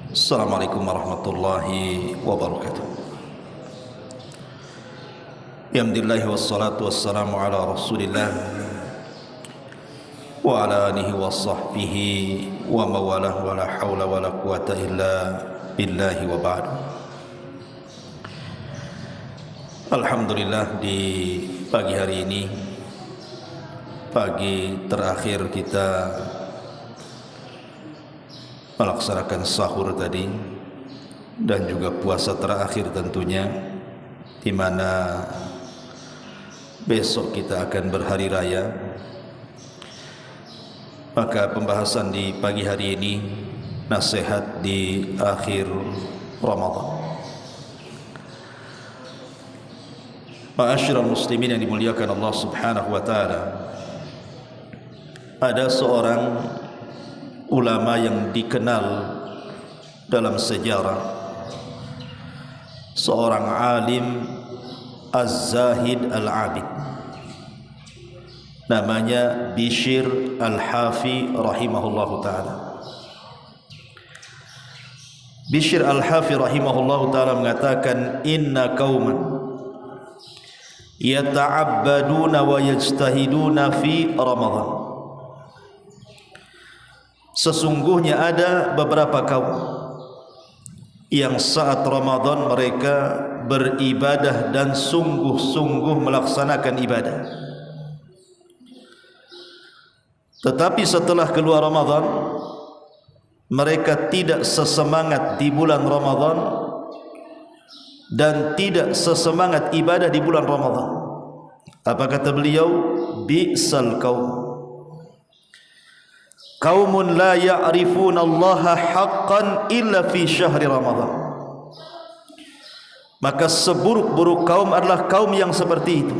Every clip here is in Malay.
Assalamualaikum warahmatullahi wabarakatuh. Alhamdulillah wassalatu wassalamu ala Rasulillah wa ala alihi wa sahbihi wa mawalah wa la hawla wa la quwata illa billahi wa ba'du. Alhamdulillah, di pagi hari ini, pagi terakhir kita melaksanakan sahur tadi dan juga puasa terakhir tentunya, di mana besok kita akan berhari raya. Maka pembahasan di pagi hari ini nasihat di akhir Ramadan. Ma'asyiral muslimin yang dimuliakan Allah Subhanahu wa taala, ada seorang ulama yang dikenal dalam sejarah, seorang alim az-zahid al-abid, namanya Bishr al-Hafi rahimahullahu ta'ala. Bishr al-Hafi rahimahullahu ta'ala mengatakan, inna qauman yata'abbaduna wa yajtahiduna fi Ramadan. Sesungguhnya ada beberapa kaum yang saat Ramadan mereka beribadah dan sungguh-sungguh melaksanakan ibadah. Tetapi setelah keluar Ramadan, mereka tidak sesemangat di bulan Ramadan dan tidak sesemangat ibadah di bulan Ramadan. Apa kata beliau? Bi'sal qaum, qaumun la ya'rifuna Allah haqqan illa fi syahri Ramadan. Maka seburuk-buruk kaum adalah kaum yang seperti itu.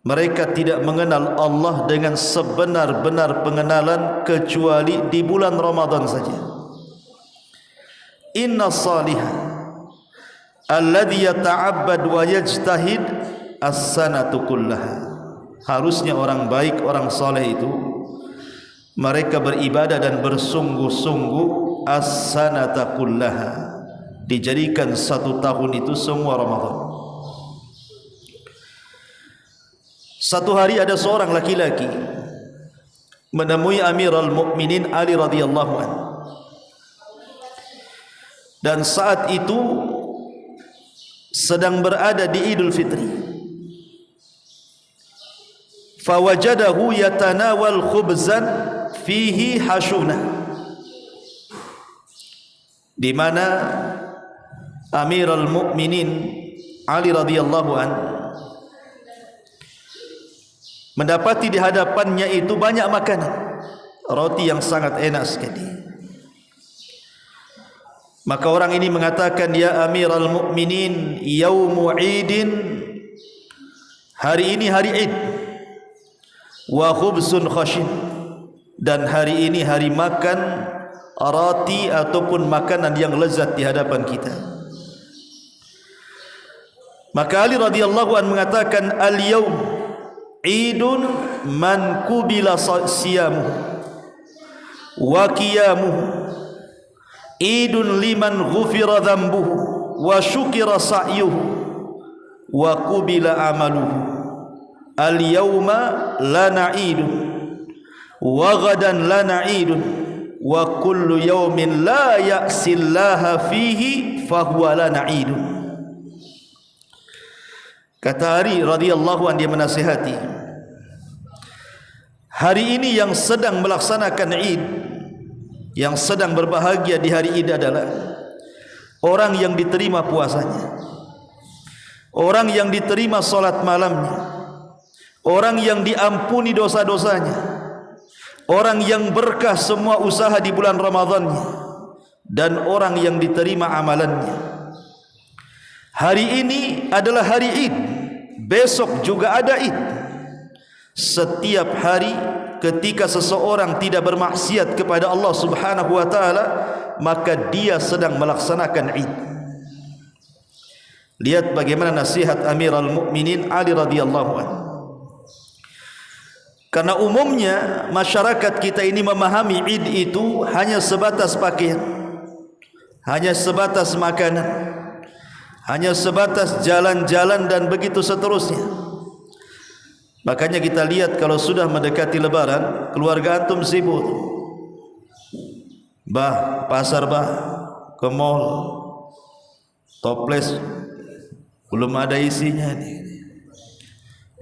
Mereka tidak mengenal Allah dengan sebenar-benar pengenalan kecuali di bulan Ramadan saja. Inna salihah alladhi yata'abbad wa yajtahid as-sanatu kullaha. Harusnya orang baik, orang saleh itu mereka beribadah dan bersungguh-sungguh as-sanata kullaha, dijadikan satu tahun itu semua Ramadan. Satu hari ada seorang laki-laki menemui Amirul Mukminin Ali radhiyallahu anhu, dan saat itu sedang berada di Idul Fitri. Fawajadahu yatanawal khubzan fihi hashuna, di mana Amirul Mukminin Ali radhiyallahu anhu mendapati di hadapannya itu banyak makanan, roti yang sangat enak sekali. Maka orang ini mengatakan, ya Amirul Mukminin, yaumu idin, hari ini hari Id, wa khubsun khashin, dan hari ini hari makan roti ataupun makanan yang lezat di hadapan kita. Maka Ali radhiyallahu anhu mengatakan, al-yaum idun man kubila siyamuhu wa qiyamuhu, idun liman ghufira dhanbuhu wa syukira sa'yuhu wa kubila amaluhu. Al-yawma lana idun wa ghadan lana idun wa kullu yawmin la ya'sillaha fihi fahuwa lana idun. Kata Ali radhiyallahu anhu, dia menasihati, hari ini yang sedang melaksanakan Id, yang sedang berbahagia di hari Id adalah orang yang diterima puasanya, orang yang diterima salat malamnya, orang yang diampuni dosa-dosanya, orang yang berkah semua usaha di bulan Ramadannya, dan orang yang diterima amalannya. Hari ini adalah hari Id, besok juga ada Id. Setiap hari ketika seseorang tidak bermaksiat kepada Allah Subhanahu wa taala, maka dia sedang melaksanakan Id. Lihat bagaimana nasihat Amirul Mukminin Ali radhiyallahu anhu. Karena umumnya masyarakat kita ini memahami Id itu hanya sebatas pakaian. hanya sebatas makanan, hanya sebatas jalan-jalan dan begitu seterusnya. Makanya kita lihat kalau sudah mendekati lebaran, keluarga antum sibuk. Pasar ke mall, toples belum ada isinya nih.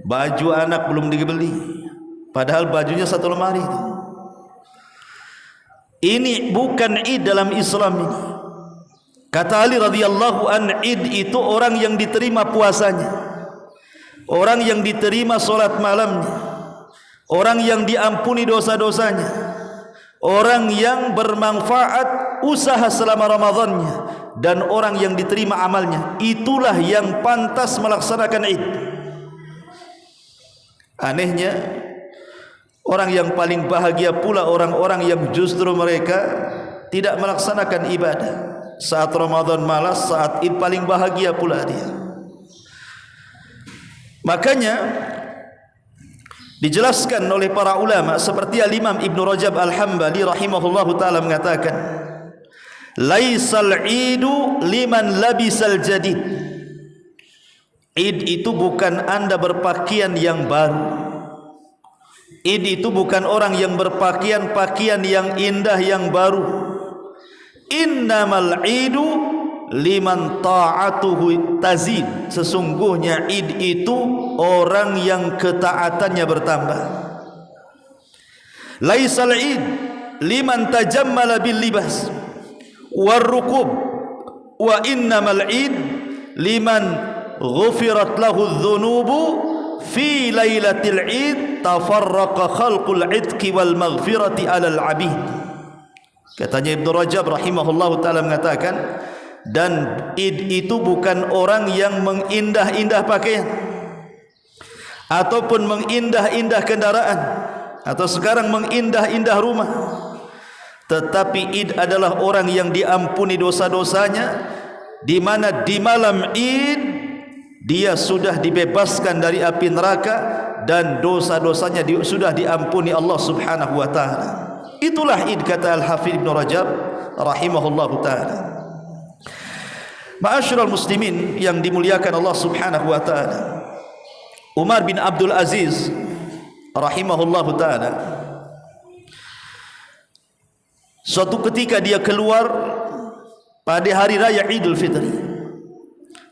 Baju anak belum dibeli, padahal bajunya satu lemari itu. Ini bukan Id dalam Islam ini. Kata Ali radhiyallahu an, Id itu orang yang diterima puasanya, orang yang diterima solat malamnya, orang yang diampuni dosa-dosanya, orang yang bermanfaat usaha selama Ramadannya, dan orang yang diterima amalnya. Itulah yang pantas melaksanakan Id. Anehnya, orang yang paling bahagia pula orang-orang yang justru mereka tidak melaksanakan ibadah. Saat Ramadan malas, saat Id paling bahagia pula dia. Makanya dijelaskan oleh para ulama seperti Al-Imam Ibn Rajab Al-Hambali rahimahullahu ta'ala mengatakan, laisal idu liman labisal jadid. Id itu bukan anda berpakaian yang baru. Id itu bukan orang yang berpakaian pakaian yang indah yang baru. Innamal idu liman ta'atuhu tazid. Sesungguhnya Id itu orang yang ketaatannya bertambah. Laisal id liman tajammala bil libas war rukub, wa innamal id liman ghufirat lahu adh-dhunubu fi lailatil id tafarraqa khalqul idki wal maghfirati alal abid. Katanya Ibnu Rajab rahimahullahu ta'ala mengatakan, dan Id itu bukan orang yang mengindah-indah pakaian ataupun mengindah-indah kendaraan atau sekarang mengindah-indah rumah, tetapi Id adalah orang yang diampuni dosa-dosanya, di mana di malam Id dia sudah dibebaskan dari api neraka dan dosa-dosanya sudah diampuni Allah Subhanahu wa taala. Itulah Id, kata Al-Hafidz Ibnu Rajab rahimahullahu taala. Ma'asyiral muslimin yang dimuliakan Allah Subhanahu wa taala, Umar bin Abdul Aziz rahimahullahu taala, suatu ketika dia keluar pada hari raya Idul Fitri.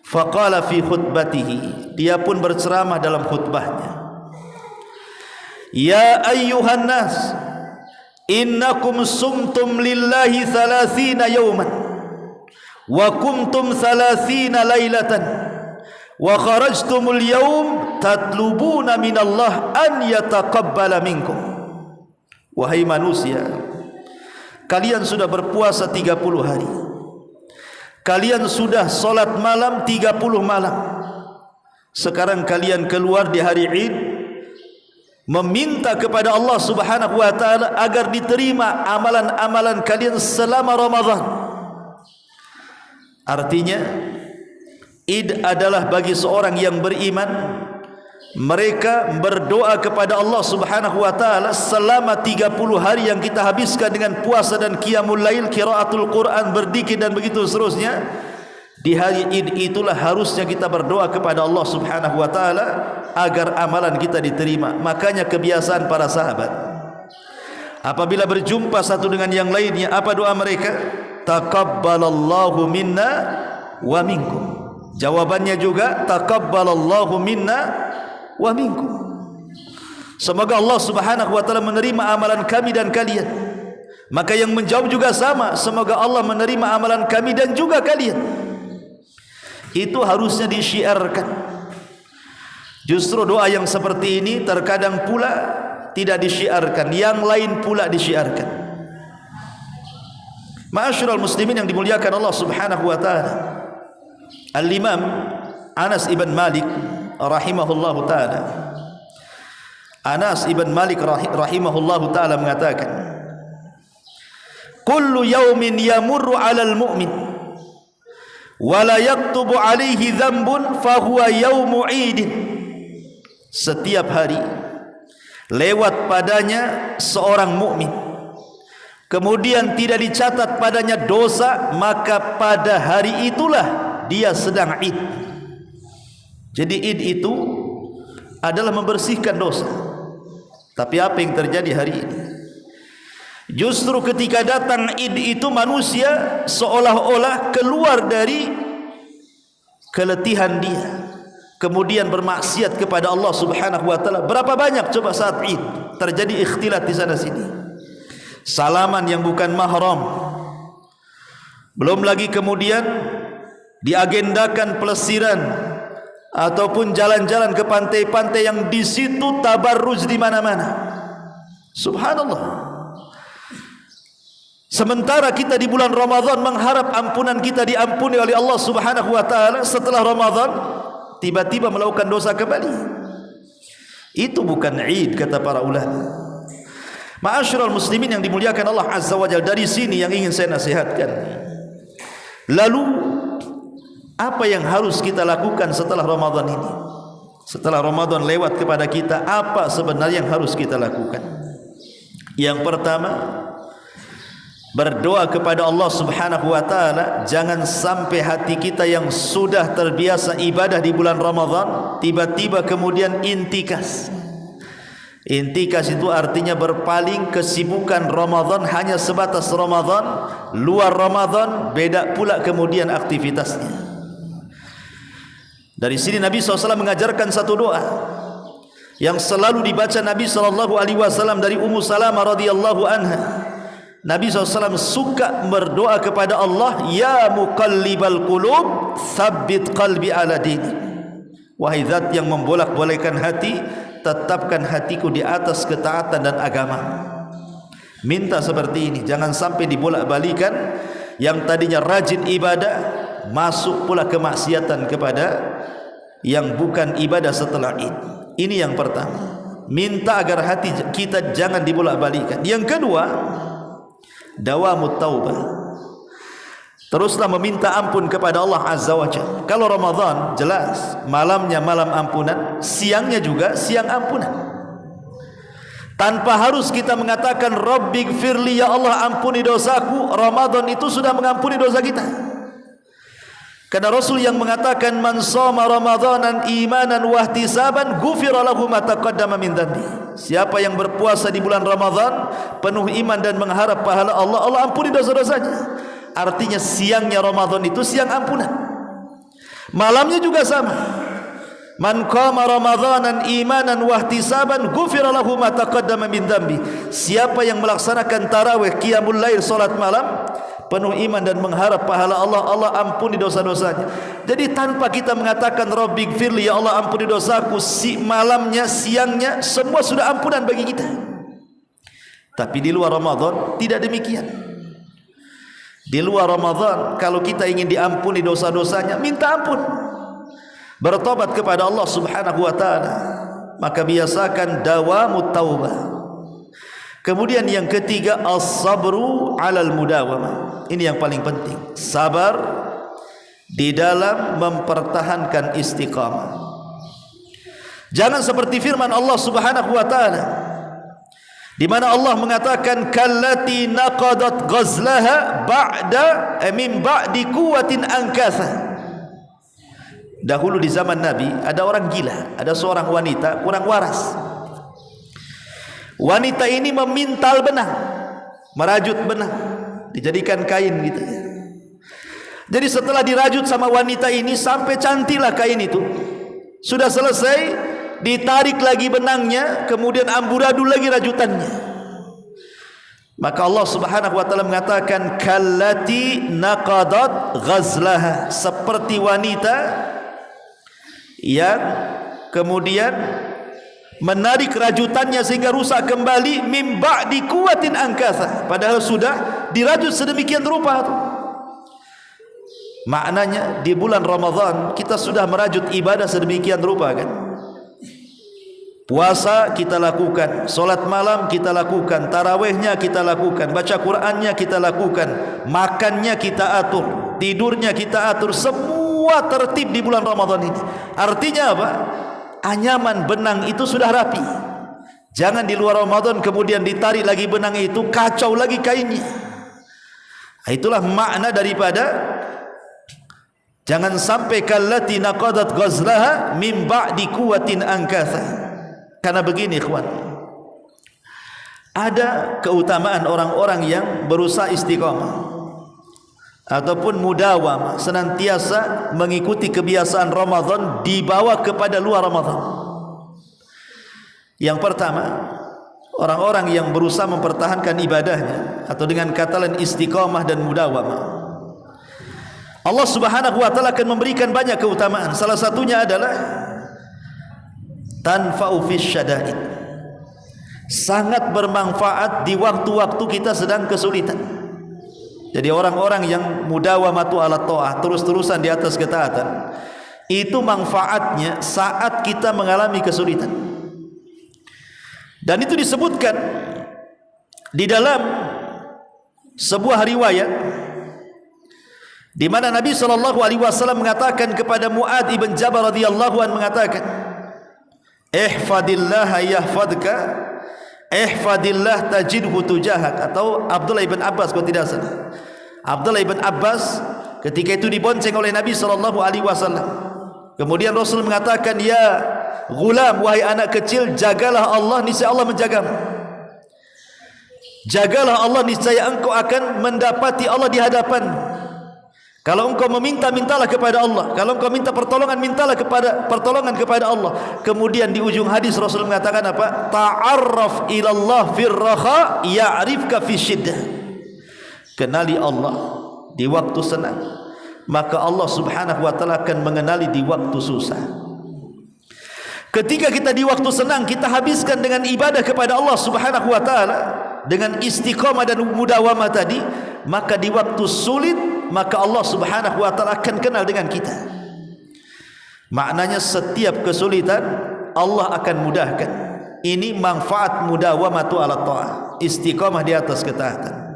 Faqala fi khutbatihi, dia pun berceramah dalam khutbahnya, ya ayyuhan nas, innakum sumtum lillahi 30 yawman wa kumtum 30 lailatan wa kharajtumul yawm tatlubuna minallah an yataqabbala minkum. Wahai manusia, kalian sudah berpuasa 30 hari, kalian sudah solat malam 30 malam. Sekarang kalian keluar di hari Id meminta kepada Allah Subhanahu wa taala agar diterima amalan-amalan kalian selama Ramadan. Artinya Id adalah bagi seorang yang beriman, mereka berdoa kepada Allah Subhanahu wa taala selama 30 hari yang kita habiskan dengan puasa dan qiyamul lail, qiraatul Quran, berzikir dan begitu seterusnya. Di hari Id itulah harusnya kita berdoa kepada Allah Subhanahu wa taala agar amalan kita diterima. Makanya kebiasaan para sahabat, apabila berjumpa satu dengan yang lainnya, apa doa mereka? Taqabbalallahu minna wa minkum. Jawabannya juga taqabbalallahu minna wa minkum. Semoga Allah Subhanahu wa taala menerima amalan kami dan kalian. Maka yang menjawab juga sama, semoga Allah menerima amalan kami dan juga kalian. Itu harusnya disyiarkan. Justru doa yang seperti ini terkadang pula tidak disyiarkan, yang lain pula disyiarkan. Ma'asyiral muslimin yang dimuliakan Allah Subhanahu wa taala, Al-Imam Anas ibn Malik rahimahullahu taala, Anas ibn Malik rahimahullahu taala mengatakan, kullu yaumin yamurru 'alal mu'min wa la yaktubu 'alaihi dhanbun fa huwa yaumu 'idin. Setiap hari lewat padanya seorang mukmin, kemudian tidak dicatat padanya dosa, maka pada hari itulah dia sedang Id. Jadi Id itu adalah membersihkan dosa. Tapi apa yang terjadi hari ini? Justru ketika datang Id itu manusia seolah-olah keluar dari keletihan dia, kemudian bermaksiat kepada Allah Subhanahu wa taala. Berapa banyak coba saat Id terjadi ikhtilat di sana sini. Salaman yang bukan mahram. Belum lagi kemudian diagendakan pelesiran ataupun jalan-jalan ke pantai-pantai yang di situ tabarruj di mana-mana. Subhanallah. Sementara kita di bulan Ramadan mengharap ampunan kita diampuni oleh Allah Subhanahu wa taala, setelah Ramadan tiba-tiba melakukan dosa kembali. Itu bukan Id kata para ulama. Ma'asyiral muslimin yang dimuliakan Allah Azza wa Jalla, dari sini yang ingin saya nasihatkan. Lalu apa yang harus kita lakukan setelah Ramadan ini? Setelah Ramadan lewat kepada kita, apa sebenarnya yang harus kita lakukan? Yang pertama, berdoa kepada Allah Subhanahu wa taala, jangan sampai hati kita yang sudah terbiasa ibadah di bulan Ramadan tiba-tiba kemudian intikas. Intikas itu artinya berpaling, kesibukan Ramadan hanya sebatas Ramadan, luar Ramadan beda pula kemudian aktivitasnya. Dari sini Nabi SAW mengajarkan satu doa yang selalu dibaca Nabi SAW dari Ummu Salamah radhiyallahu anha. Nabi SAW suka berdoa kepada Allah, ya muqallibal qulub tsabbit qalbi ala dinik. Wahai zat yang membolak-balikkan hati, tetapkan hatiku di atas ketaatan dan agama. Minta seperti ini, jangan sampai dibolak-balikan. Yang tadinya rajin ibadah masuk pula kemaksiatan kepada yang bukan ibadah setelah Id. Ini yang pertama, minta agar hati kita jangan dibolak-balikan. Yang kedua, dawamut taubah. Teruslah meminta ampun kepada Allah Azza wa Jalla. Kalau Ramadan jelas malamnya malam ampunan, siangnya juga siang ampunan. Tanpa harus kita mengatakan Rabbighfirli, ya Allah ampuni dosaku. Ramadan itu sudah mengampuni dosa kita. Karena Rasul yang mengatakan man shoma ramadanan imanan wa ihtisaban ghufira lahu ma taqaddama min dhanbi. Siapa yang berpuasa di bulan Ramadan penuh iman dan mengharap pahala Allah, Allah ampuni dosa-dosanya. Artinya siangnya Ramadan itu siang ampunan, malamnya juga sama. Man qama ramadanan imanan wa ihtisaban ghufira lahu ma taqaddama min dhanbi. Siapa yang melaksanakan tarawih, qiyamul lail, salat malam penuh iman dan mengharap pahala Allah, Allah ampuni dosa-dosanya. Jadi tanpa kita mengatakan Rabbighfirli, ya Allah ampuni dosaku, malamnya siangnya semua sudah ampunan bagi kita. Tapi di luar Ramadan tidak demikian. Di luar Ramadan kalau kita ingin diampuni dosa-dosanya, minta ampun, bertobat kepada Allah Subhanahu wa taala, maka biasakan dawamut taubah. Kemudian yang ketiga, as-sabru 'alal mudawamah. Ini yang paling penting, sabar di dalam mempertahankan istiqamah. Jangan seperti firman Allah Subhanahu wa taala di mana Allah mengatakan kallati naqadat ghazlaha ba'da min ba'di quwwatin ankatha. Dahulu di zaman Nabi ada orang gila, ada seorang wanita kurang waras. Wanita ini memintal benang, merajut benang, dijadikan kain gitu ya. Jadi setelah dirajut sama wanita ini sampai cantiklah kain itu, sudah selesai, ditarik lagi benangnya, kemudian amburadul lagi rajutannya. Maka Allah Subhanahu wa taala mengatakan kallati naqadat ghazlaha, seperti wanita yang kemudian menarik rajutannya sehingga rusak kembali, mim ba'di quwwatin ankatha, padahal sudah dirajut sedemikian rupa. Maknanya di bulan Ramadan kita sudah merajut ibadah sedemikian rupa kan. Puasa kita lakukan, solat malam kita lakukan, tarawihnya kita lakukan, baca Qur'annya kita lakukan, makannya kita atur, tidurnya kita atur, semua tertib di bulan Ramadan ini. Artinya apa? Anyaman benang itu sudah rapi, Jangan di luar Ramadan kemudian ditarik lagi benang itu, kacau lagi kainnya. Itulah makna daripada jangan sampai kallati naqadat ghazlaha min ba'di quwwatin ankatha. Karena begini ikhwan, ada keutamaan orang-orang yang berusaha istiqamah ataupun mudawamah, senantiasa mengikuti kebiasaan Ramadan dibawa kepada luar Ramadan. Yang pertama, orang-orang yang berusaha mempertahankan ibadahnya, atau dengan kata lain istiqamah dan mudawamah, Allah Subhanahu wa taala akan memberikan banyak keutamaan. Salah satunya adalah tanfa'u fis syada'id, sangat bermanfaat di waktu-waktu kita sedang kesulitan. Jadi orang-orang yang mudawamatu ala ta'ah, terus-terusan di atas ketaatan, itu manfaatnya saat kita mengalami kesulitan. Dan itu disebutkan di dalam sebuah riwayat di mana Nabi SAW mengatakan kepada Mu'adz ibn Jabal radhiyallahu anhu, mengatakan, ihfadillah yahfadka, ihfadillah tajidhu tujahak. Atau Abdullah ibn Abbas kalau tidak salah, Abdullah ibn Abbas ketika itu dibonceng oleh Nabi SAW. Kemudian Rasul mengatakan, ya gulam, wahai anak kecil, jagalah Allah, niscaya Allah menjagamu. Jagalah Allah, niscaya engkau akan mendapati Allah di hadapan. Kalau engkau meminta, mintalah kepada Allah. Kalau engkau minta pertolongan, mintalah pertolongan kepada Allah. Kemudian di ujung hadis Rasul mengatakan apa? Ta'arraf ilallah fir raha ya'rifka fi syiddah. Kenali Allah di waktu senang, maka Allah Subhanahu wa taala akan mengenali di waktu susah. Ketika kita di waktu senang kita habiskan dengan ibadah kepada Allah Subhanahu wa taala dengan istiqamah dan mudawamah tadi, maka di waktu sulit maka Allah Subhanahu wa taala akan kenal dengan kita. Maknanya setiap kesulitan Allah akan mudahkan. Ini manfaat mudawamatu ala ta'ah, istiqamah di atas ketaatan.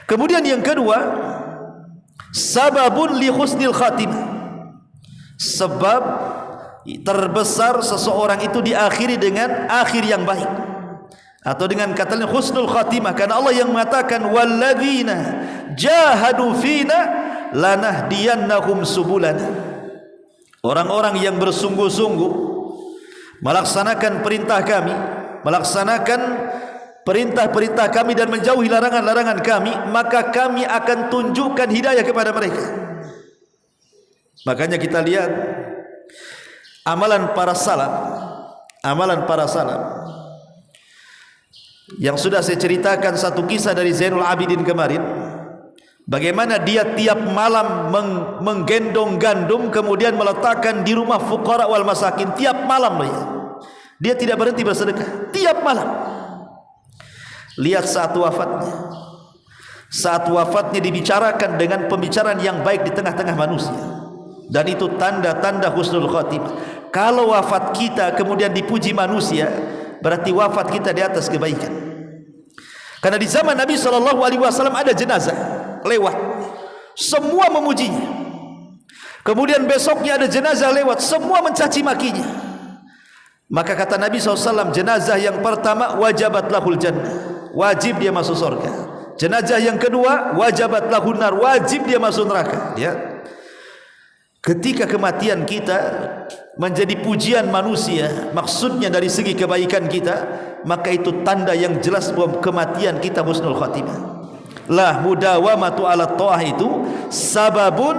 Kemudian yang kedua, sababun li husnil khatimah, sebab terbesar seseorang itu diakhiri dengan akhir yang baik, atau dengan kata lain husnul khatimah. Karena Allah yang mengatakan walladzina jahadu fina lanahdiyannahum subulana. Orang-orang yang bersungguh-sungguh melaksanakan perintah kami, melaksanakan perintah-perintah kami dan menjauhi larangan-larangan kami, maka kami akan tunjukkan hidayah kepada mereka. Makanya kita lihat amalan para salaf, yang sudah saya ceritakan satu kisah dari Zainul Abidin kemarin, bagaimana dia tiap malam menggendong gandum kemudian meletakkan di rumah fuqara wal masakin. Tiap malam dia tidak berhenti bersedekah, tiap malam. Lihat saat wafatnya dibicarakan dengan pembicaraan yang baik di tengah-tengah manusia, dan itu tanda-tanda husnul khatimah. Kalau wafat kita kemudian dipuji manusia, berarti wafat kita di atas kebaikan. Karena di zaman Nabi SAW ada jenazah lewat, semua memujinya. Kemudian besoknya ada jenazah lewat, semua mencaci makinya. Maka kata Nabi SAW, jenazah yang pertama wajabat lahul jannah, wajib dia masuk surga. Jenazah yang kedua wajabat lahun nar, wajib dia masuk neraka. Ya. Ketika kematian kita menjadi pujian manusia, maksudnya dari segi kebaikan kita, maka itu tanda yang jelas bahwa kematian kita husnul khatimah. Lah mudawamatu ala ta'ah itu sababun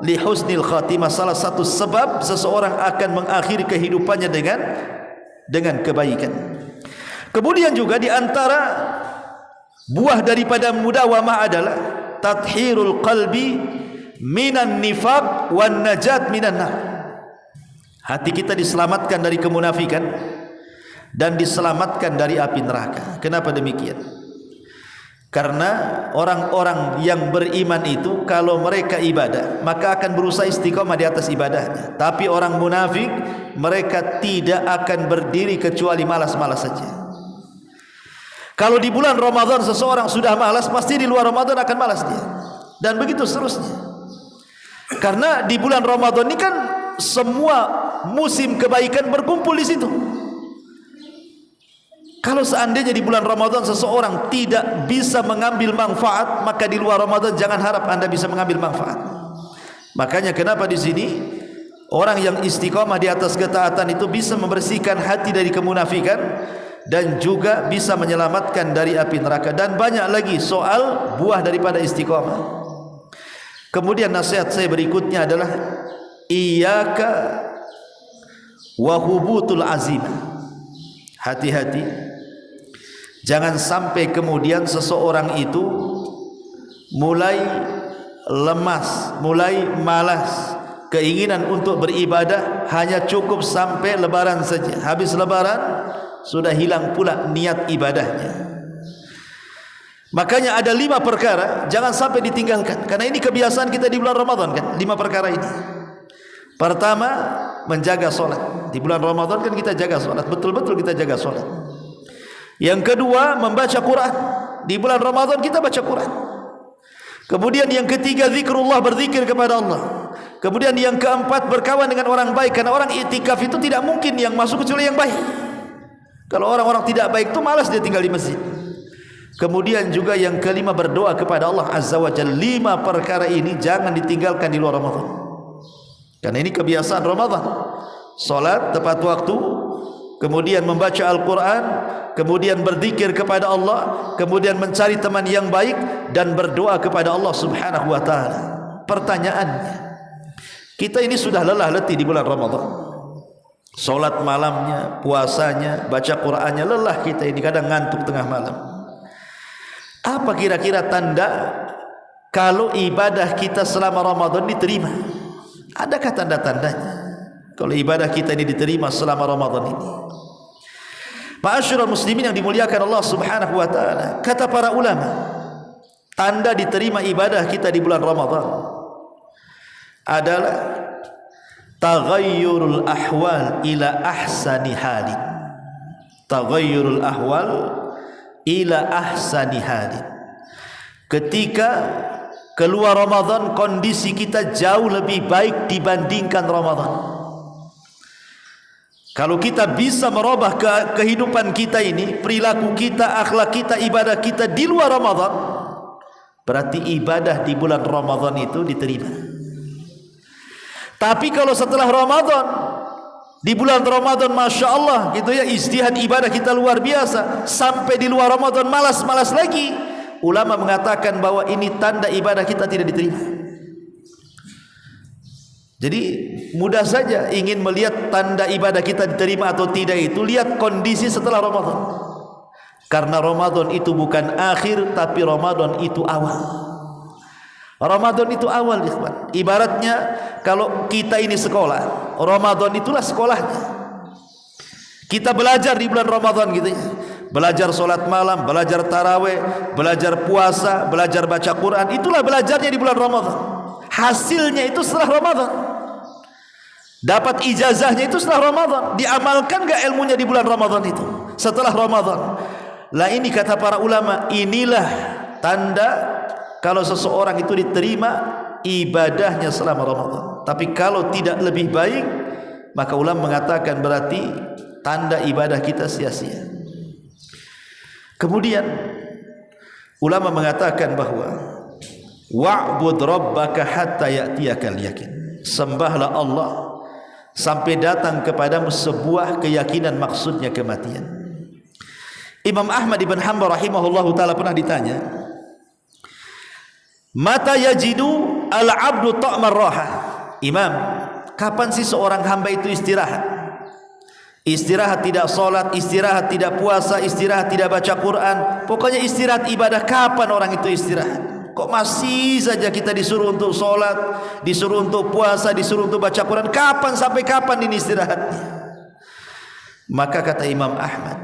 li husnil khatimah, salah satu sebab seseorang akan mengakhiri kehidupannya dengan kebaikan. Kemudian juga di antara buah daripada mudawamah adalah tathhirul qalbi minan nifaq wan najat minan nar. Hati kita diselamatkan dari kemunafikan dan diselamatkan dari api neraka. Kenapa demikian? Karena orang-orang yang beriman itu kalau mereka ibadah maka akan berusaha istiqamah di atas ibadahnya. Tapi orang munafik, mereka tidak akan berdiri kecuali malas-malas saja. Kalau di bulan Ramadan seseorang sudah malas, pasti di luar Ramadan akan malas dia. Dan begitu seterusnya. Karena di bulan Ramadan ini kan semua musim kebaikan berkumpul di situ. Kalau seandainya di bulan Ramadan seseorang tidak bisa mengambil manfaat, maka di luar Ramadan jangan harap Anda bisa mengambil manfaat. Makanya kenapa di sini orang yang istiqamah di atas ketaatan itu bisa membersihkan hati dari kemunafikan dan juga bisa menyelamatkan dari api neraka. Dan banyak lagi soal buah daripada istiqamah. Kemudian nasihat saya berikutnya adalah iyyaka wa hubutul azim. Hati-hati, jangan sampai kemudian seseorang itu mulai lemas, mulai malas. Keinginan untuk beribadah hanya cukup sampai lebaran saja. Habis lebaran sudah hilang pula niat ibadahnya. Makanya ada 5 perkara jangan sampai ditinggalkan, karena ini kebiasaan kita di bulan Ramadan kan. 5 perkara ini. Pertama, menjaga solat. Di bulan Ramadan kan kita jaga solat, betul-betul kita jaga solat. Yang kedua, membaca Quran. Di bulan Ramadan kita baca Quran. Kemudian yang ketiga, zikrullah, berzikir kepada Allah. Kemudian yang keempat, berkawan dengan orang baik, karena orang iktikaf itu tidak mungkin yang masuk kecuali yang baik. Kalau orang-orang tidak baik itu malas dia tinggal di masjid. Kemudian juga yang kelima, berdoa kepada Allah Azza wa Jalla. 5 perkara ini jangan ditinggalkan di luar Ramadan, karena ini kebiasaan Ramadan. Salat tepat waktu, kemudian membaca Al-Quran, kemudian berzikir kepada Allah, kemudian mencari teman yang baik dan berdoa kepada Allah Subhanahu wa taala. Pertanyaannya, kita ini sudah lelah letih di bulan Ramadan. Salat malamnya, puasanya, baca Qur'annya, lelah kita ini, kadang ngantuk tengah malam. Apa kira-kira tanda kalau ibadah kita selama Ramadan diterima? Adakah tanda-tandanya kalau ibadah kita ini diterima selama Ramadan ini? Ma'asyiral muslimin yang dimuliakan Allah Subhanahu wa taala, kata para ulama, tanda diterima ibadah kita di bulan Ramadan adalah taghayyurul ahwal ila ahsani halin. Taghayyurul ahwal ila ahsani halin. Ketika keluar Ramadan, kondisi kita jauh lebih baik dibandingkan Ramadan. Kalau kita bisa merubah kehidupan kita ini, perilaku kita, akhlak kita, ibadah kita di luar Ramadan, berarti ibadah di bulan Ramadan itu diterima. Tapi kalau setelah Ramadan, di bulan Ramadan Masya Allah gitu ya, ijtihad ibadah kita luar biasa, sampai di luar Ramadan malas-malas lagi, ulama mengatakan bahwa ini tanda ibadah kita tidak diterima. Jadi mudah saja ingin melihat tanda ibadah kita diterima atau tidak itu, lihat kondisi setelah Ramadan. Karena Ramadan itu bukan akhir, tapi Ramadan itu awal. Ramadan itu awal, ikhwan. Ibaratnya kalau kita ini sekolah, Ramadan itulah sekolahnya. Kita belajar di bulan Ramadan gitu ya. Belajar solat malam, belajar tarawih, belajar puasa, belajar baca Quran. Itulah belajarnya di bulan Ramadan. Hasilnya itu setelah Ramadan. Dapat ijazahnya itu setelah Ramadan. Diamalkan gak ilmunya di bulan Ramadan itu? Setelah Ramadan. Lah ini kata para ulama, inilah tanda kalau seseorang itu diterima ibadahnya selama Ramadan. Tapi kalau tidak lebih baik, maka ulama mengatakan berarti tanda ibadah kita sia-sia. Kemudian ulama mengatakan bahwa wa'bud rabbaka hatta ya'tiyakal yakin. Sembahlah Allah sampai datang kepadamu sebuah keyakinan, maksudnya kematian. Imam Ahmad ibn Hanbal rahimahullahu ta'ala pernah ditanya, mata yajidu al-abdu ta'mar raha. Imam, kapan sih seorang hamba itu istirahat? Istirahat tidak solat, istirahat tidak puasa, istirahat tidak baca Quran, pokoknya istirahat ibadah. Kapan orang itu istirahat? Kok masih saja kita disuruh untuk solat, disuruh untuk puasa, disuruh untuk baca Quran? Kapan sampai kapan ini istirahatnya? Maka kata Imam Ahmad,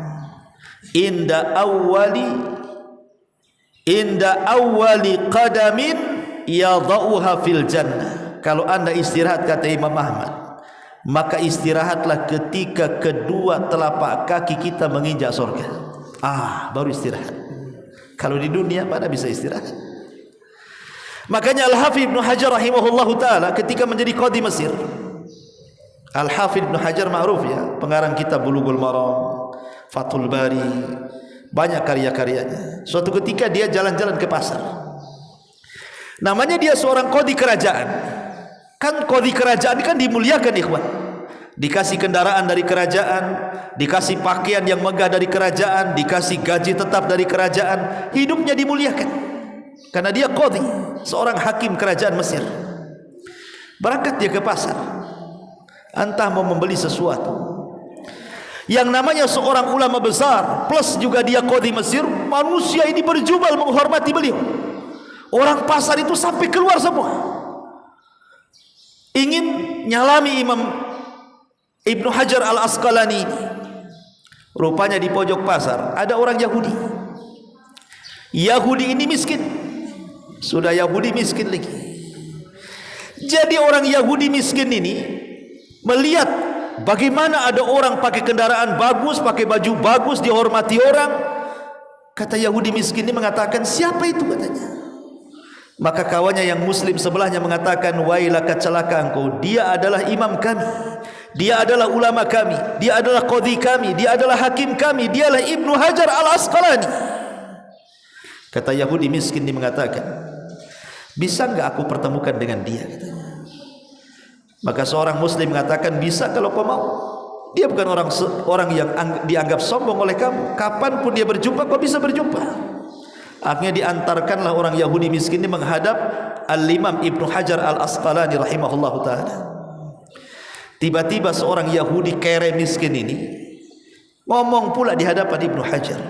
inda awwali qadamin yadauha fil jannah. Kalau anda istirahat, kata Imam Ahmad, maka istirahatlah ketika kedua telapak kaki kita menginjak surga. Baru istirahat. Kalau di dunia mana bisa istirahat? Makanya Al-Hafidh Ibn Hajar rahimahullahu ta'ala ketika menjadi qadi Mesir, Al-Hafidh Ibn Hajar ma'ruf ya, pengarang kitab Bulughul Maram, Fathul Bari, banyak karya-karyanya. Suatu ketika dia jalan-jalan ke pasar. Namanya dia seorang qadhi kerajaan. Kan qadhi kerajaan kan dimuliakan, ikhwan. Dikasih kendaraan dari kerajaan, dikasih pakaian yang megah dari kerajaan, dikasih gaji tetap dari kerajaan, hidupnya dimuliakan karena dia qadhi, seorang hakim kerajaan Mesir. Berangkat dia ke pasar, entah mau membeli sesuatu. Yang namanya seorang ulama besar plus juga dia qadhi Mesir, manusia ini berjubel menghormati beliau. Orang pasar itu sampai keluar semua, ingin nyalami Imam Ibnu Hajar Al-Asqalani ini. Rupanya di pojok pasar ada orang Yahudi. Yahudi ini miskin. Sudah Yahudi miskin lagi. Jadi orang Yahudi miskin ini melihat bagaimana ada orang pakai kendaraan bagus, pakai baju bagus, dihormati orang. Kata Yahudi miskin ini mengatakan, siapa itu katanya. Maka kawannya yang muslim sebelahnya mengatakan, wailaka, celaka engkau, dia adalah imam kami, dia adalah ulama kami, dia adalah qadhi kami, dia adalah hakim kami, dialah Ibnu Hajar Al-Asqalani. Kata Yahudi miskin ini mengatakan, bisa enggak aku pertemukan dengan dia katanya. Maka seorang muslim mengatakan, bisa kalau kau mau. Dia bukan orang yang dianggap sombong oleh kamu. Kapanpun dia berjumpa, kau bisa berjumpa. Akhirnya diantarkanlah orang Yahudi miskin ini menghadap Al-Imam Ibnu Hajar Al-Asqalani rahimahullahu ta'ala. Tiba-tiba seorang Yahudi kere miskin ini ngomong pula di hadapan Ibnu Hajar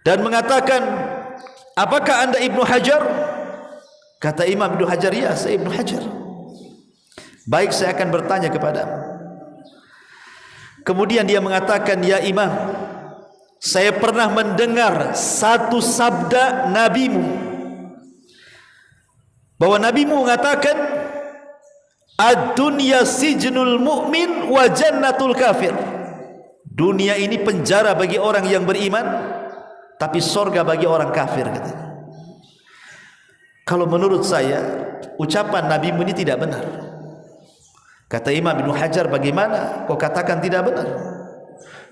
dan mengatakan, apakah anda Ibnu Hajar? Kata Imam Ibnu Hajar, ya saya Ibnu Hajar. Baik, saya akan bertanya kepadamu. Kemudian dia mengatakan, ya Imam, saya pernah mendengar satu sabda nabimu, bahwa nabimu mengatakan, ad-dunya sijnul mu'min wa jannatul kafir. Dunia ini penjara bagi orang yang beriman, tapi sorga bagi orang kafir katanya. Kalau menurut saya ucapan nabimu ini tidak benar. Kata Imam Ibnu Hajar, bagaimana kau katakan tidak benar?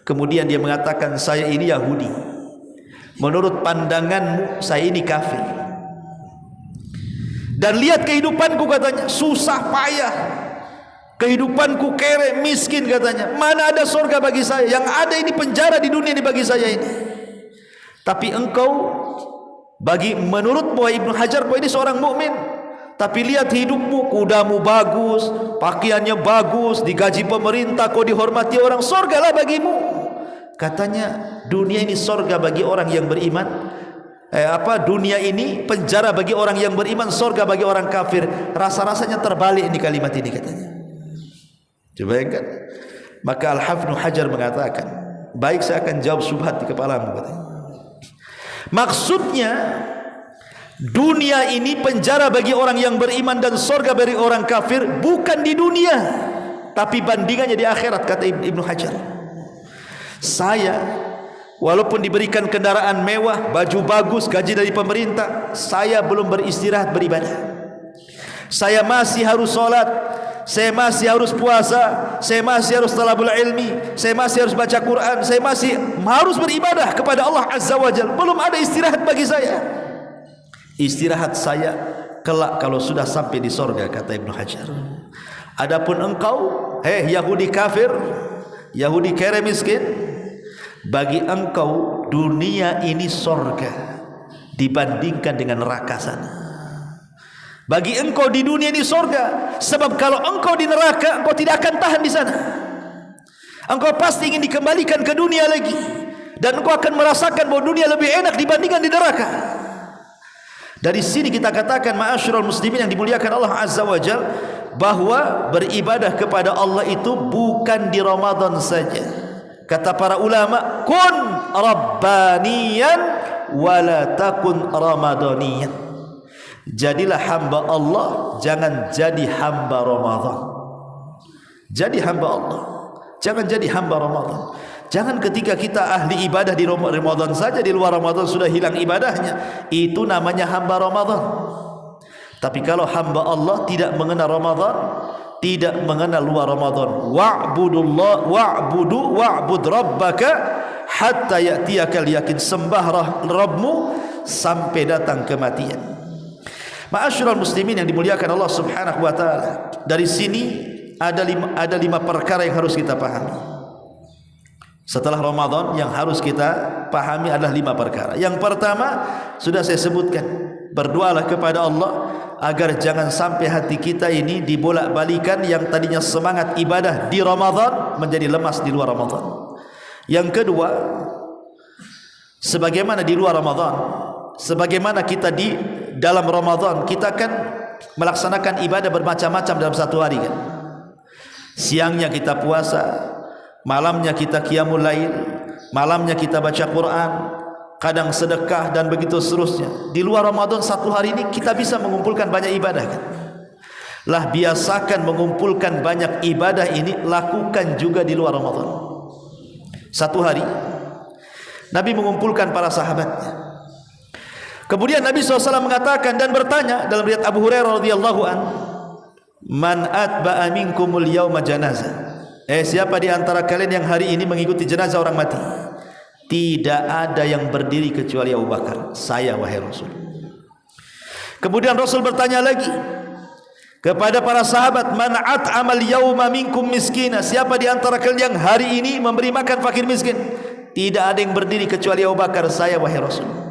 Kemudian dia mengatakan, saya ini Yahudi, menurut pandanganmu saya ini kafir. Dan lihat kehidupanku katanya, susah payah, kehidupanku kere miskin katanya. Mana ada surga bagi saya? Yang ada ini penjara di dunia ini bagi saya ini. Tapi engkau, bagi menurutmu Ibnu Hajar, kau ini seorang mukmin. Tapi lihat hidupmu, kudamu bagus, pakaiannya bagus, digaji pemerintah, kau dihormati orang, surgalah bagimu. Katanya dunia ini surga bagi orang yang beriman. Dunia ini penjara bagi orang yang beriman, surga bagi orang kafir. Rasa-rasanya terbalik ini kalimat ini katanya. Coba bayangkan. Maka Al-Hafidz Ibnu Hajar mengatakan, baik, saya akan jawab syubhat di kepalamu katanya. Maksudnya dunia ini penjara bagi orang yang beriman dan surga bagi orang kafir bukan di dunia, tapi bandingannya di akhirat, kata Ibnu Hajar. Saya walaupun diberikan kendaraan mewah, baju bagus, gaji dari pemerintah, saya belum beristirahat beribadah. Saya masih harus sholat, saya masih harus puasa, saya masih harus talabul ilmi, saya masih harus baca Quran, saya masih harus beribadah kepada Allah Azza wa Jalla. Belum ada istirahat bagi saya. Istirahat saya kelak kalau sudah sampai di sorga, kata Ibnu Hajar. Adapun engkau, Yahudi kafir, Yahudi kere miskin, bagi engkau dunia ini sorga dibandingkan dengan neraka sana. Bagi engkau di dunia ini sorga, sebab kalau engkau di neraka, engkau tidak akan tahan di sana. Engkau pasti ingin dikembalikan ke dunia lagi, dan engkau akan merasakan bahwa dunia lebih enak dibandingkan di neraka. Dari sini kita katakan, ma'asyiral muslimin yang dimuliakan Allah Azza wa Jal, bahwa beribadah kepada Allah itu bukan di Ramadan saja. Kata para ulama, kun rabbaniyan wala takun ramadaniyan. Jadilah hamba Allah, jangan jadi hamba Ramadan. Jadi hamba Allah, jangan jadi hamba Ramadan. Jangan ketika kita ahli ibadah di Ramadan saja, di luar Ramadan sudah hilang ibadahnya. Itu namanya hamba Ramadan. Tapi kalau hamba Allah tidak mengenal Ramadan, tidak mengenal luar Ramadan. Wa'bud rabbaka hatta ya'tiyakal yakin. Sembahlah Rabbmu sampai datang kematian. Ma'asyiral muslimin yang dimuliakan Allah Subhanahu wa taala. Dari sini ada lima perkara yang harus kita pahami. Setelah Ramadan yang harus kita pahami adalah 5 perkara. Yang pertama sudah saya sebutkan, berdoalah kepada Allah agar jangan sampai hati kita ini dibolak-balikan yang tadinya semangat ibadah di Ramadan menjadi lemas di luar Ramadan. Yang kedua, sebagaimana di luar Ramadan, sebagaimana kita di dalam Ramadan, kita akan melaksanakan ibadah bermacam-macam dalam satu hari kan. Siangnya kita puasa, malamnya kita qiyamul lail, malamnya kita baca Quran, kadang sedekah dan begitu seterusnya. Di luar Ramadan satu hari ini kita bisa mengumpulkan banyak ibadah kan? Lah biasakan mengumpulkan banyak ibadah ini, lakukan juga di luar Ramadan. Satu hari Nabi mengumpulkan para sahabatnya. Kemudian Nabi SAW mengatakan dan bertanya dalam riwayat Abu Hurairah radhiyallahu an, man atba'a minkumul yawma janazah. Siapa di antara kalian yang hari ini mengikuti jenazah orang mati? Tidak ada yang berdiri kecuali Abu Bakar. Saya wahai Rasul. Kemudian Rasul bertanya lagi kepada para sahabat, man at'amal yawma minkum miskina. Siapa di antara kalian yang hari ini memberi makan fakir miskin? Tidak ada yang berdiri kecuali Abu Bakar. Saya wahai Rasul.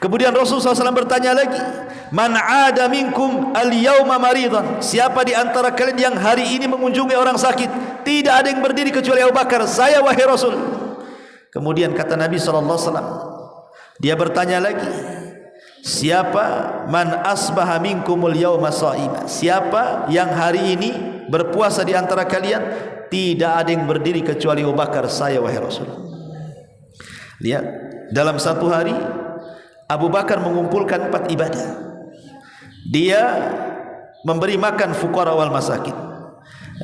Kemudian Rasulullah SAW bertanya lagi, man ada minkum al-yawma maridan. Siapa di antara kalian yang hari ini mengunjungi orang sakit? Tidak ada yang berdiri kecuali Abu Bakar. Saya wahai Rasul. Kemudian kata Nabi SAW, dia bertanya lagi, siapa man asbaha minkumul yawma sha'ima. Siapa yang hari ini berpuasa di antara kalian? Tidak ada yang berdiri kecuali Abu Bakar. Saya wahai Rasul. Lihat, dalam satu hari Abu Bakar mengumpulkan 4 ibadah. Dia memberi makan fuqara wal masakin,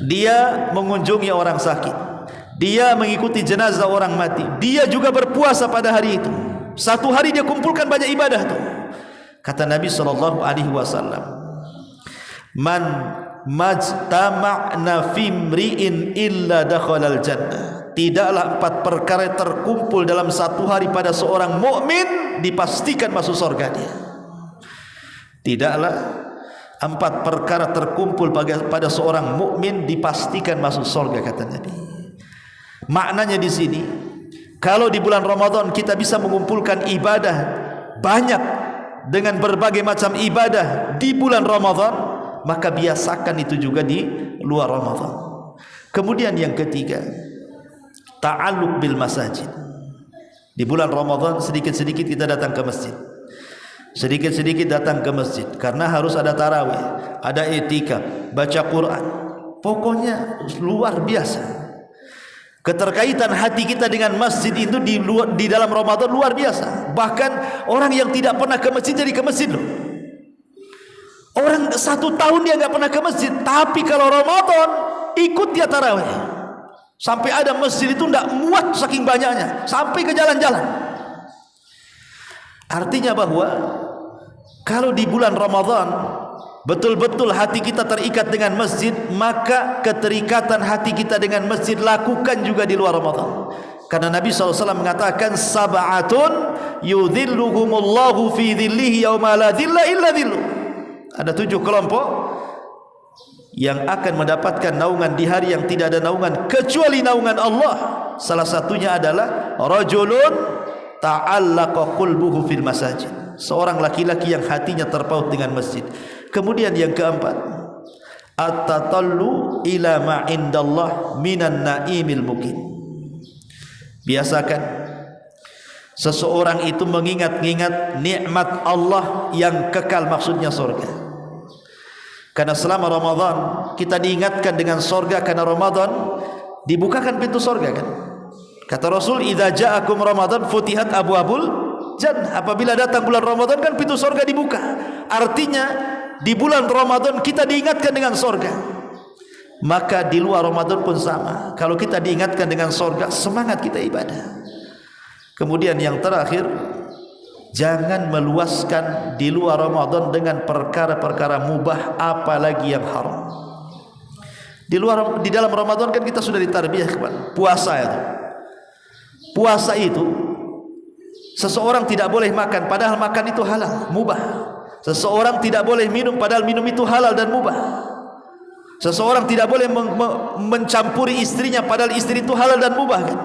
dia mengunjungi orang sakit, dia mengikuti jenazah orang mati, dia juga berpuasa pada hari itu. Satu hari dia kumpulkan banyak ibadah tuh. Kata Nabi SAW, man majtama'na fimri'in illa dakhalal jannah. Tidaklah 4 perkara terkumpul dalam satu hari pada seorang mukmin dipastikan masuk surga dia. Tidaklah 4 perkara terkumpul pada seorang mukmin dipastikan masuk surga, kata Nabi. Maknanya di sini, kalau di bulan Ramadan kita bisa mengumpulkan ibadah banyak dengan berbagai macam ibadah di bulan Ramadan, maka biasakan itu juga di luar Ramadan. Kemudian yang ketiga, ta'alluq bil masajid. Di bulan Ramadan sedikit-sedikit kita datang ke masjid. Sedikit-sedikit datang ke masjid karena harus ada tarawih, ada i'tikaf, baca Quran. Pokoknya luar biasa. Keterkaitan hati kita dengan masjid itu di dalam Ramadan luar biasa. Bahkan orang yang tidak pernah ke masjid jadi ke masjid loh. Orang 1 tahun dia enggak pernah ke masjid, tapi kalau Ramadan ikut dia tarawih. Sampai ada masjid itu tidak muat saking banyaknya, sampai ke jalan-jalan. Artinya bahwa kalau di bulan Ramadan betul-betul hati kita terikat dengan masjid, maka keterikatan hati kita dengan masjid lakukan juga di luar Ramadan. Karena Nabi SAW mengatakan, sab'atun yudhilluhumullahu fi dhillihi yawma la dhilla illa dhilluh. Ada 7 kelompok yang akan mendapatkan naungan di hari yang tidak ada naungan kecuali naungan Allah. Salah satunya adalah rajulun ta'allaqa qalbuhu fil masajid. Seorang laki-laki yang hatinya terpaut dengan masjid. Kemudian yang keempat, at-tatallu ila ma indallah minan na'imil muqim. Biasakan seseorang itu mengingat-ingat nikmat Allah yang kekal, maksudnya surga. Karena selama Ramadan kita diingatkan dengan surga, karena Ramadan dibukakan pintu surga kan. Kata Rasul, idza ja'akum Ramadan futihat abwabul jannah. Apabila datang bulan Ramadan kan pintu surga dibuka. Artinya di bulan Ramadan kita diingatkan dengan surga. Maka di luar Ramadan pun sama. Kalau kita diingatkan dengan surga, semangat kita ibadah. Kemudian yang terakhir, jangan meluaskan di luar Ramadan dengan perkara-perkara mubah, apalagi yang haram. Di dalam Ramadan kan kita sudah ditarbiyah kepada puasa itu. Puasa itu seseorang tidak boleh makan padahal makan itu halal, mubah. Seseorang tidak boleh minum padahal minum itu halal dan mubah. Seseorang tidak boleh mencampuri istrinya padahal istri itu halal dan mubah kan?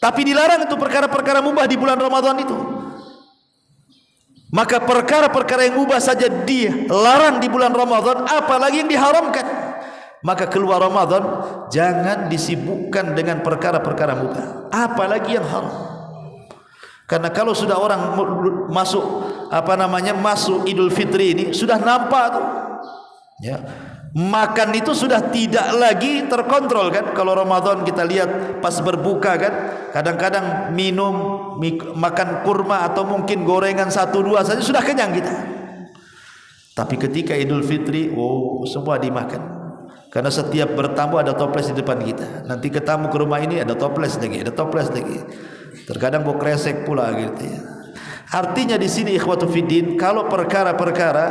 Tapi dilarang itu perkara-perkara mubah di bulan Ramadan itu. Maka perkara-perkara yang mubah saja dilarang di bulan Ramadan, apalagi yang diharamkan. Maka keluar Ramadan jangan disibukkan dengan perkara-perkara mubah, apalagi yang haram. Karena kalau sudah orang masuk masuk Idul Fitri ini sudah nampak tuh. Ya. Makan itu sudah tidak lagi terkontrol kan. Kalau Ramadan kita lihat pas berbuka kan, kadang-kadang makan kurma atau mungkin gorengan 1-2 saja sudah kenyang kita. Tapi ketika Idul Fitri, semua dimakan. Karena setiap bertamu ada toples di depan kita. Nanti ketamu ke rumah ini ada toples lagi, ada toples lagi. Terkadang bawa kresek pula gitu ya. Artinya di sini ikhwatu fiddin, kalau perkara-perkara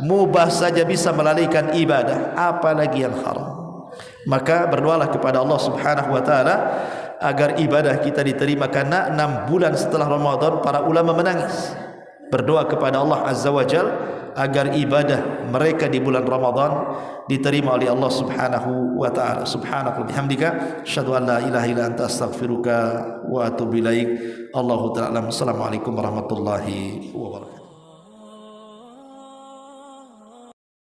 mubah saja bisa melalaikan ibadah, apalagi yang haram. Maka berdoalah kepada Allah Subhanahu wa taala agar ibadah kita diterima, karena 6 bulan setelah Ramadan para ulama menangis berdoa kepada Allah Azza wa Jal agar ibadah mereka di bulan Ramadan diterima oleh Allah Subhanahu wa taala. Subhanaka bihamdika asyhadu an la ilaha illa anta astaghfiruka wa atubu ilaik. Allahu ta'ala. Assalamualaikum warahmatullahi wabarakatuh.